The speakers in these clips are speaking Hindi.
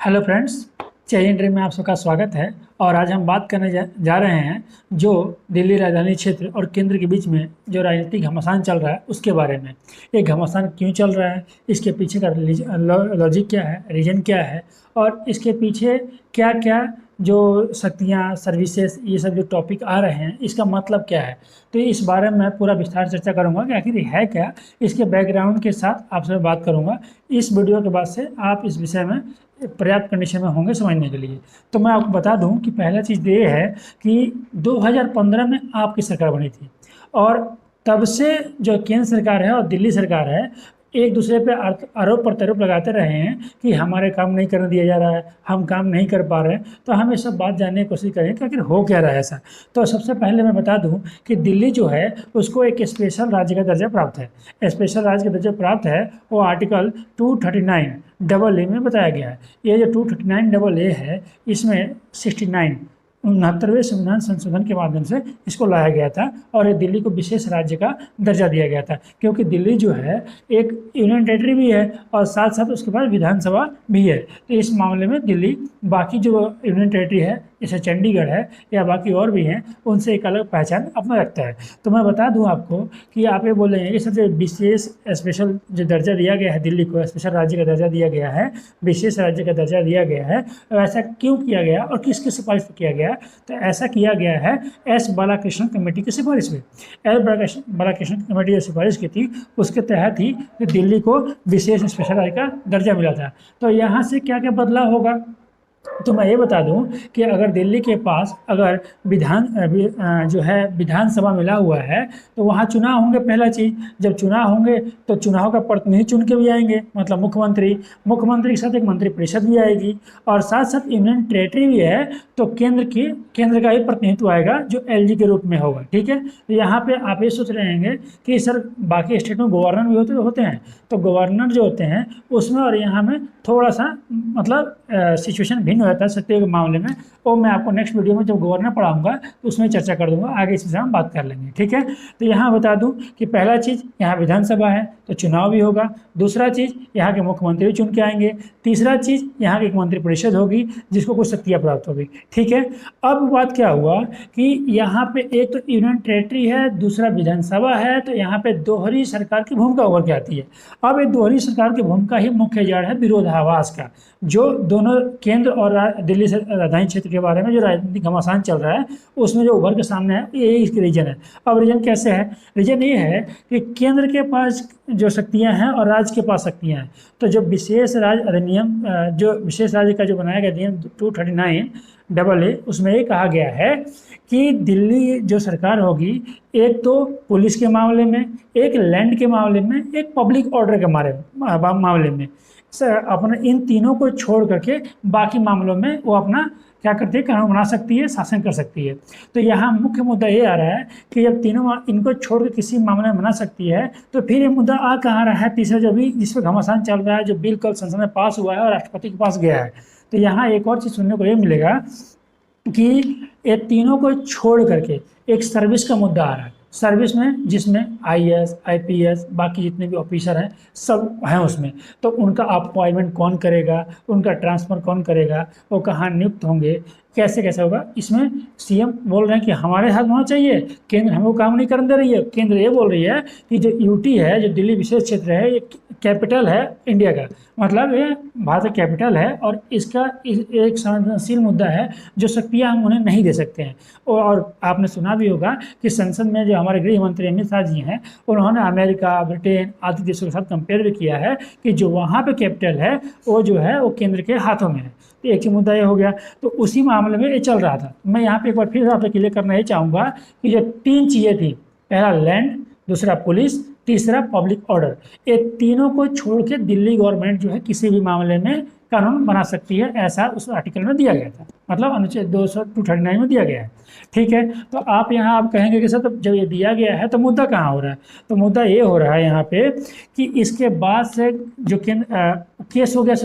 हेलो फ्रेंड्स, चेंज ड्रीम में आप सबका स्वागत है। और आज हम बात करने जा रहे हैं जो दिल्ली राजधानी क्षेत्र और केंद्र के बीच में जो राजनीतिक घमासान चल रहा है उसके बारे में। ये घमासान क्यों चल रहा है, इसके पीछे का लॉजिक क्या है, रीजन क्या है और इसके पीछे क्या क्या जो शक्तियाँ, सर्विसेज, ये सब जो टॉपिक आ रहे हैं इसका मतलब क्या है। तो इस बारे में मैं पूरा विस्तार चर्चा करूँगा कि आखिर है क्या, इसके बैकग्राउंड के साथ आपसे बात करूँगा। इस वीडियो के बाद से आप इस विषय में पर्याप्त कंडीशन में होंगे समझने के लिए। तो मैं आपको बता दूं कि पहला चीज़ ये है कि 2015 में आपकी सरकार बनी थी और तब से जो केंद्र सरकार है और दिल्ली सरकार है एक दूसरे पे आरोप प्रत्यारोप लगाते रहे हैं कि हमारे काम नहीं करने दिया जा रहा है, हम काम नहीं कर पा रहे हैं। तो हम ये सब बात जानने की कोशिश करें कि आखिर हो क्या रहा है ऐसा। तो सबसे पहले मैं बता दूं कि दिल्ली जो है उसको एक स्पेशल राज्य का दर्जा प्राप्त है। स्पेशल राज्य का दर्जा प्राप्त है वो आर्टिकल 239 AA में बताया गया है। ये जो 239 AA है इसमें 69वें संविधान संशोधन के माध्यम से इसको लाया गया था और ये दिल्ली को विशेष राज्य का दर्जा दिया गया था, क्योंकि दिल्ली जो है एक यूनियन टेरिटरी भी है और साथ साथ उसके पास विधानसभा भी है। तो इस मामले में दिल्ली बाकी जो यूनियन टेरिटरी है जैसे चंडीगढ़ है या बाकी और भी हैं उनसे एक अलग पहचान अपना रखता है। तो मैं बता दूं आपको कि आप ये बोल रहे हैं कि सबसे विशेष स्पेशल जो दर्जा दिया गया है, दिल्ली को स्पेशल राज्य का दर्जा दिया गया है, विशेष राज्य का दर्जा दिया गया है, और ऐसा क्यों किया गया और किसकी सिफारिश पर किया गया। तो ऐसा किया गया है एस बालाकृष्णन कमेटी की सिफारिश पे। एस बालाकृष्णन कमेटी जो सिफारिश की थी उसके तहत ही दिल्ली को विशेष स्पेशल राज्य का दर्जा मिला था। तो यहाँ से क्या क्या बदलाव होगा, तो मैं ये बता दूं कि अगर दिल्ली के पास अगर जो है विधानसभा मिला हुआ है तो वहाँ चुनाव होंगे। पहला चीज़, जब चुनाव होंगे तो चुनाव का प्रतिनिधि चुन के भी आएंगे, मतलब मुख्यमंत्री के साथ एक मंत्रिपरिषद भी आएगी और साथ साथ यूनियन टेरिटरी भी है तो केंद्र का ही प्रतिनिधित्व आएगा जो एलजी के रूप में होगा। ठीक है, तो यहाँ पे आप ये सोच रहे होंगे कि सर बाकी स्टेट में गवर्नर भी होते हैं, तो गवर्नर जो होते हैं उसमें और यहाँ में थोड़ा सा मतलब सिचुएशन भिन्न हो जाता है सत्ता के मामले में। वो मैं आपको नेक्स्ट वीडियो में जब गवर्नर पढ़ाऊंगा तो उसमें चर्चा कर दूंगा, आगे इस विषय में बात कर लेंगे। ठीक है, तो यहाँ बता दूं कि पहला चीज़ यहाँ विधानसभा है तो चुनाव भी होगा। दूसरा चीज़ यहाँ के मुख्यमंत्री चुन के आएंगे। तीसरा चीज़ यहाँ की एक मंत्रिपरिषद होगी जिसको कुछ शक्तियाँ प्राप्त होगी। ठीक है, अब बात क्या हुआ कि यहाँ पे एक तो यूनियन टेरिटरी है, दूसरा विधानसभा है, तो यहाँ पे दोहरी सरकार की भूमिका उभर के आती है। अब ये दोहरी सरकार की भूमिका ही मुख्य जड़ है विरोधाभास का, जो दोनों केंद्र और दिल्ली से राजधानी क्षेत्र के बारे में जो राजनीतिक घमासान चल रहा है उसमें जो उभर के सामने है यही इसकी रीजन है। अब रीजन कैसे है, रीजन ये है कि केंद्र के पास जो शक्तियां हैं और राज्य के पास शक्तियां हैं। तो जो विशेष राज्य अधिनियम, जो विशेष राज्य का जो बनाया गया अधिनियम 239AA उसमें ये कहा गया है कि दिल्ली जो सरकार होगी एक तो पुलिस के मामले में, एक लैंड के मामले में, एक पब्लिक ऑर्डर के मामले में अपने इन तीनों को छोड़ करके बाकी मामलों में वो अपना क्या करती है, कानून बना सकती है, शासन कर सकती है। तो यहाँ मुख्य मुद्दा ये आ रहा है कि जब तीनों इनको छोड़ कर किसी मामले में बना सकती है तो फिर ये मुद्दा आ कहाँ रहा है, तीसरा जो भी जिस पर घमासान चल रहा है, जो बिल कल संसद में पास हुआ है और राष्ट्रपति के पास गया है। तो यहाँ एक और चीज़ सुनने को ये मिलेगा कि ये तीनों को छोड़ करके एक सर्विस का मुद्दा आ रहा है। सर्विस में जिसमें IAS, IPS बाकी जितने भी ऑफिसर हैं सब हैं उसमें, तो उनका अपॉइंटमेंट कौन करेगा, उनका ट्रांसफ़र कौन करेगा, वो कहाँ नियुक्त होंगे, कैसे कैसे होगा। इसमें सीएम बोल रहे हैं कि हमारे हाथ होना चाहिए, केंद्र हमको काम नहीं करने दे रही है। केंद्र ये बोल रही है कि जो यूटी है, जो दिल्ली विशेष क्षेत्र है, ये कैपिटल है इंडिया का, मतलब ये भारत का कैपिटल है और इसका एक संवेदनशील मुद्दा है जो शक्तियाँ हम उन्हें नहीं दे सकते हैं। और आपने सुना भी होगा कि संसद में जो हमारे गृह मंत्री अमित शाह जी हैं उन्होंने अमेरिका, ब्रिटेन आदि देशों के साथ कंपेयर भी किया है कि जो वहाँ पे कैपिटल है वो जो है वो केंद्र के हाथों में है। तो एक ही मुद्दा ये हो गया, तो उसी मामले में ये चल रहा था। मैं यहाँ पे एक बार फिर आपसे क्लियर करना ये चाहूँगा कि जो 3 चीज़ें थी, पहला लैंड, दूसरा पुलिस, तीसरा पब्लिक ऑर्डर, ये तीनों को छोड़ के दिल्ली गवर्नमेंट जो है किसी भी मामले में कानून बना सकती है, ऐसा उस आर्टिकल में दिया गया था। मतलब अनुच्छेद 239 में दिया गया है। ठीक है, तो आप यहाँ आप कहेंगे कि सर तो जब ये दिया गया है तो मुद्दा कहाँ हो रहा है? तो मुद्दा ये हो रहा है यहाँ पे कि इसके बाद से जो केस हो गया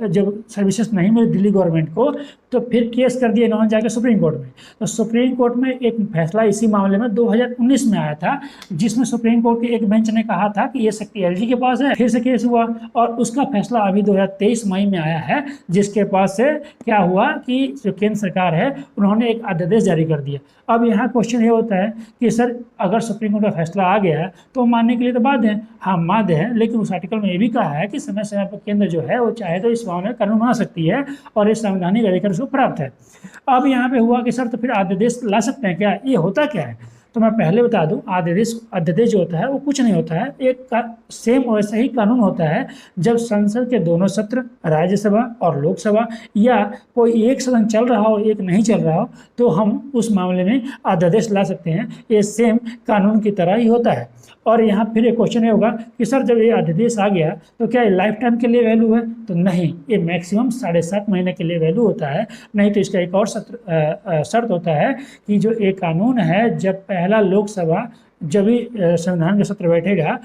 जब सर्विसेज नहीं मिली दिल्ली गवर्नमेंट को, तो फिर केस कर दिया इन्होंने जाकर सुप्रीम कोर्ट में। तो सुप्रीम कोर्ट में एक फैसला इसी मामले में 2019 में आया था, जिसमें सुप्रीम कोर्ट की एक बेंच ने कहा था कि ये शक्ति एलजी के पास है। फिर से केस हुआ और उसका फैसला अभी 2023 मई में आया है, जिसके पास से क्या हुआ कि जो केंद्र सरकार है उन्होंने एक अध्यादेश जारी कर दिया। अब यहाँ क्वेश्चन ये होता है कि सर अगर सुप्रीम कोर्ट का फैसला आ गया है तो मानने के लिए तो बाध्य है, हाँ बाध्य है, लेकिन उस आर्टिकल में ये भी कहा है कि समय समय पर केंद्र जो है वो चाहे तो इस मामले में कानून बना सकती है और इस संवैधानिक अधिकार उसको प्राप्त है। अब यहाँ पे हुआ कि सर तो फिर अध्यादेश ला सकते हैं क्या? ये होता क्या है? तो मैं पहले बता दूं, अध्यादेश जो होता है वो कुछ नहीं होता है, एक सेम वैसा ही कानून होता है। जब संसद के दोनों सत्र, राज्यसभा और लोकसभा, या कोई एक सदन चल रहा हो एक नहीं चल रहा हो, तो हम उस मामले में अध्यादेश ला सकते हैं। ये सेम कानून की तरह ही होता है। और यहाँ फिर एक क्वेश्चन ये होगा कि सर जब ये अध्यादेश आ गया तो क्या ये लाइफ टाइम के लिए वैल्यू है? तो नहीं, ये मैक्सिमम 7.5 महीने के लिए वैल्यू होता है। नहीं तो इसका एक और शर्त होता है कि जो एक कानून है, जब पहला लोकसभा जब भी संविधान का सत्र बैठेगा,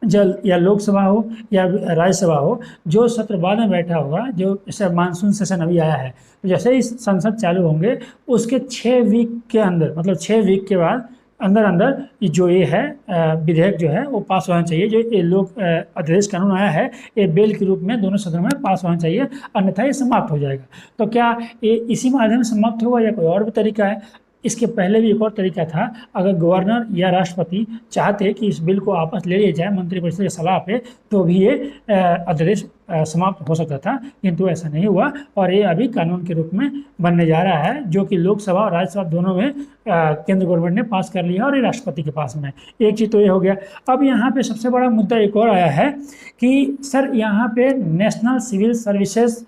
जब या लोकसभा हो या राज्यसभा हो, जो सत्र बाद में बैठा होगा, जो जैसे मानसून सेशन अभी आया है, तो जैसे ही संसद चालू होंगे उसके 6 वीक के अंदर, मतलब 6 वीक के बाद अंदर जो ये है विधेयक जो है वो पास होना चाहिए। जो ये लोग अध्यादेश कानून आया है ये बेल के रूप में दोनों सदनों में पास होना चाहिए, अन्यथा ये समाप्त हो जाएगा। तो क्या ये इसी माध्यम से समाप्त होगा या कोई और भी तरीका है? इसके पहले भी एक और तरीका था, अगर गवर्नर या राष्ट्रपति चाहते कि इस बिल को वापस ले लिया जाए मंत्रिपरिषद की सलाह पे, तो भी ये अध्यादेश समाप्त हो सकता था, किंतु ऐसा नहीं हुआ और ये अभी कानून के रूप में बनने जा रहा है, जो कि लोकसभा और राज्यसभा दोनों में केंद्र गवर्नमेंट ने पास कर लिया और ये राष्ट्रपति के पास में। एक चीज़ तो ये हो गया। अब यहाँ पे सबसे बड़ा मुद्दा एक और आया है कि सर यहाँ पे national civil services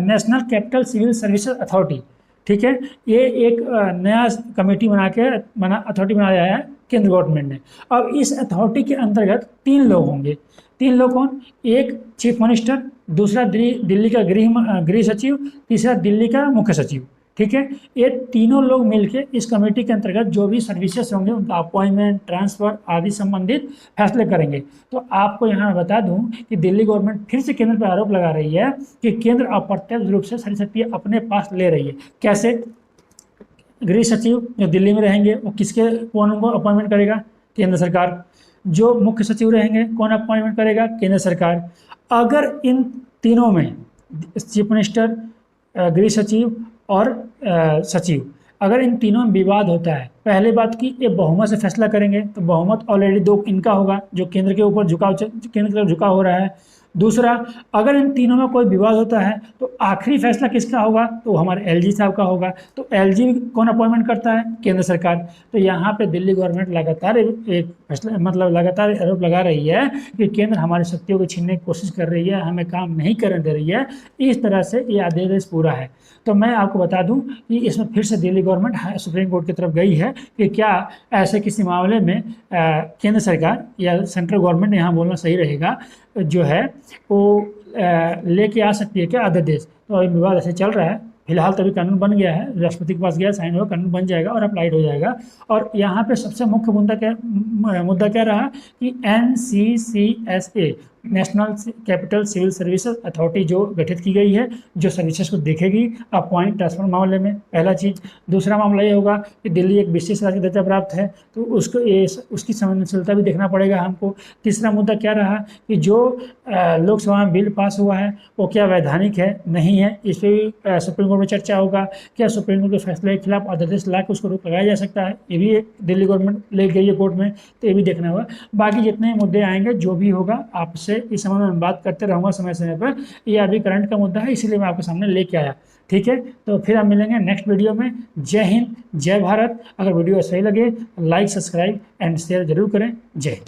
national capital civil services authority, ठीक है, ये एक नया कमेटी अथॉरिटी बनाया है केंद्र गवर्नमेंट ने। अब इस अथॉरिटी के अंतर्गत 3 लोग होंगे। 3 लोग कौन? एक चीफ मिनिस्टर, दूसरा दिल्ली का गृह सचिव, तीसरा दिल्ली का मुख्य सचिव। ठीक है, ये तीनों लोग मिलके इस कमेटी के अंतर्गत जो भी सर्विसेज होंगे उनका अपॉइंटमेंट, ट्रांसफर आदि संबंधित फैसले करेंगे। तो आपको यहाँ बता दूं कि दिल्ली गवर्नमेंट फिर से केंद्र पर आरोप लगा रही है कि केंद्र अप्रत्यक्ष रूप से सारी शक्तियाँ अपने पास ले रही है। कैसे? गृह सचिव जो दिल्ली में रहेंगे वो कौन को अपॉइंटमेंट करेगा? केंद्र सरकार। जो मुख्य सचिव रहेंगे कौन अपॉइंटमेंट करेगा? केंद्र सरकार। अगर इन तीनों में चीफ मिनिस्टर, गृह सचिव और सचिव, अगर इन तीनों में विवाद होता है, पहली बात कि ये बहुमत से फैसला करेंगे, तो बहुमत ऑलरेडी 2 इनका होगा, जो केंद्र के ऊपर केंद्र की तरफ झुकाव हो रहा है। दूसरा, अगर इन तीनों में कोई विवाद होता है तो आखिरी फैसला किसका होगा? तो हमारे एलजी साहब का होगा। तो एलजी कौन अपॉइंटमेंट करता है? केंद्र सरकार। तो यहाँ पे दिल्ली गवर्नमेंट लगातार एक फैसला लगातार आरोप लगा रही है कि केंद्र हमारी शक्तियों को छीनने की कोशिश कर रही है, हमें काम नहीं करने दे रही है। इस तरह से ये अध्यादेश पूरा है। तो मैं आपको बता दूं कि इसमें फिर से दिल्ली गवर्नमेंट सुप्रीम कोर्ट की तरफ गई है कि क्या ऐसे किसी मामले में केंद्र सरकार या सेंट्रल गवर्नमेंट, यहाँ बोलना सही रहेगा, जो है वो लेके आ सकती है क्या अध्यादेश। तो अभी विवाद ऐसे चल रहा है, फिलहाल तभी कानून बन गया है, राष्ट्रपति के पास गया, साइन होगा, कानून बन जाएगा और अप्लाइड हो जाएगा। और यहाँ पे सबसे मुख्य मुद्दा क्या रहा कि NCCSA national capital civil services authority जो गठित की गई है, जो सर्विसेज को देखेगी अपॉइंट ट्रांसफर मामले में, पहला चीज़। दूसरा मामला ये होगा कि दिल्ली एक विशेष राज्य दर्जा प्राप्त है, तो उसकी संवेदनशीलता भी देखना पड़ेगा हमको। तीसरा मुद्दा क्या रहा कि जो लोकसभा में बिल पास हुआ है वो क्या वैधानिक है, नहीं है, इस पर भी सुप्रीम कोर्ट में चर्चा होगा। क्या सुप्रीम कोर्ट के फैसले के खिलाफ अध्यादेश ला के उसको रोक लगाया जा सकता है? ये भी दिल्ली गवर्नमेंट ले गई है कोर्ट में, तो ये भी देखना होगा। बाकी जितने मुद्दे आएंगे, जो भी होगा, आपसे इस संबंध में बात करते रहूँगा समय समय पर। ये अभी करंट का मुद्दा है, इसीलिए मैं आपके सामने लेके आया। ठीक है, तो फिर हम मिलेंगे नेक्स्ट वीडियो में। जय हिंद, जय भारत। अगर वीडियो सही लगे लाइक, सब्सक्राइब एंड शेयर जरूर करें। जय हिंद।